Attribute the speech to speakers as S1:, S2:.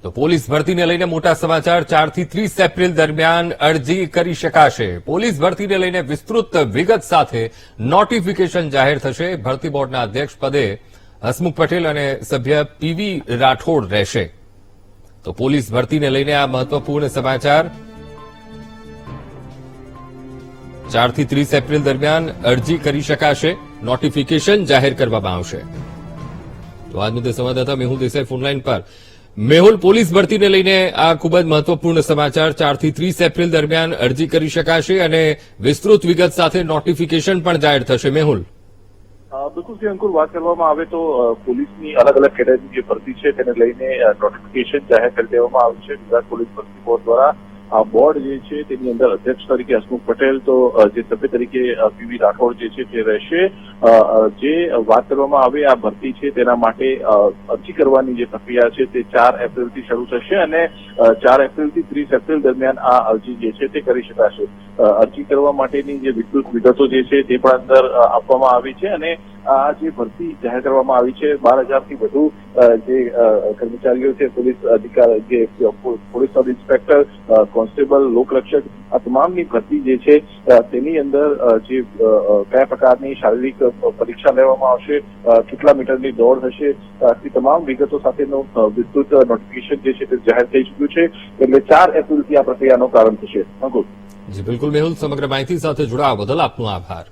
S1: તો પોલીસ ભરતીને લઈને મોટા સમાચાર 4 થી 30 એપ્રિલ દરમિયાન અરજી કરી શકાશે। પોલીસ ભરતીને લઈને વિસ્તૃત વિગત સાથે નોટિફિકેશન જાહેર થશે। ભરતી બોર્ડના અધ્યક્ષ પદે હસમુખ પટેલ અને સભ્ય પીવી રાઠોડ રહેશે। તો પોલીસ ભરતીને લઈને આ મહત્વપૂર્ણ સમાચાર। 4 થી 30 એપ્રિલ દરમિયાન અરજી કરી શકાશે, નોટિફિકેશન જાહેર કરવામાં આવશે। તો આજ મુદ્દે સંવાદદાતા મેહુલ દેસાઈ ફોનલાઈન પર। મેહુલ, પોલીસ ભરતીને લઈને આ ખૂબ જ મહત્વપૂર્ણ સમાચાર। 4 થી 30 એપ્રિલ દરમિયાન અરજી કરી શકાશે અને વિસ્તૃત વિગત સાથે નોટિફિકેશન પણ જાહેર થશે। મેહુલ,
S2: બિલકુલ શ્રી અંકુર, વાત કરવામાં આવે તો પોલીસની અલગ અલગ કેટેગરીની જે ભરતી છે તેને લઈને નોટિફિકેશન જાહેર કરી દેવામાં આવ્યું છે। ગુજરાત પોલીસ ભરતી બોર્ડ દ્વારા આ બોર્ડ જે છે તેની અંદર અધ્યક્ષ તરીકે હસમુખ પટેલ તો જે સભ્ય તરીકે પીવી રાઠોડ જે છે તે રહેશે। જે વાત કરવામાં આવે આ ભરતી છે તેના માટે અરજી કરવાની જે પ્રક્રિયા છે તે 4 એપ્રિલથી શરૂ થશે અને 4 એપ્રિલથી 30 એપ્રિલ દરમિયાન આ અરજી જે છે તે કરી શકાશે। અરજી કરવા માટેની જે વિસ્તૃત વિગતો જે છે તે પણ અંદર આપવામાં આવી છે અને આ જે ભરતી જાહેર કરવામાં આવી છે 12,000થી વધુ જે કર્મચારીઓ છે, પોલીસ અધિકારી, જે પોલીસ સબ ઇન્સ્પેક્ટર, કોન્સ્ટેબલ, લોકરક્ષક, આ તમામની ભરતી જે છે તેની અંદર જે કયા પ્રકારની શારીરિક પરીક્ષા લેવામાં આવશે, કેટલા મીટરની દોડ હશે, તે તમામ વિગતો સાથેનું વિસ્તૃત નોટિફિકેશન જે છે તે જાહેર થઈ ચૂક્યું છે। એટલે 4 એપ્રિલથી આ પ્રક્રિયાનો પ્રારંભ થશે। અંકુર,
S1: જી બિલકુલ મેહુલ, સમગ્ર માહિતી સાથે જોડાવા બદલ આપનો આભાર।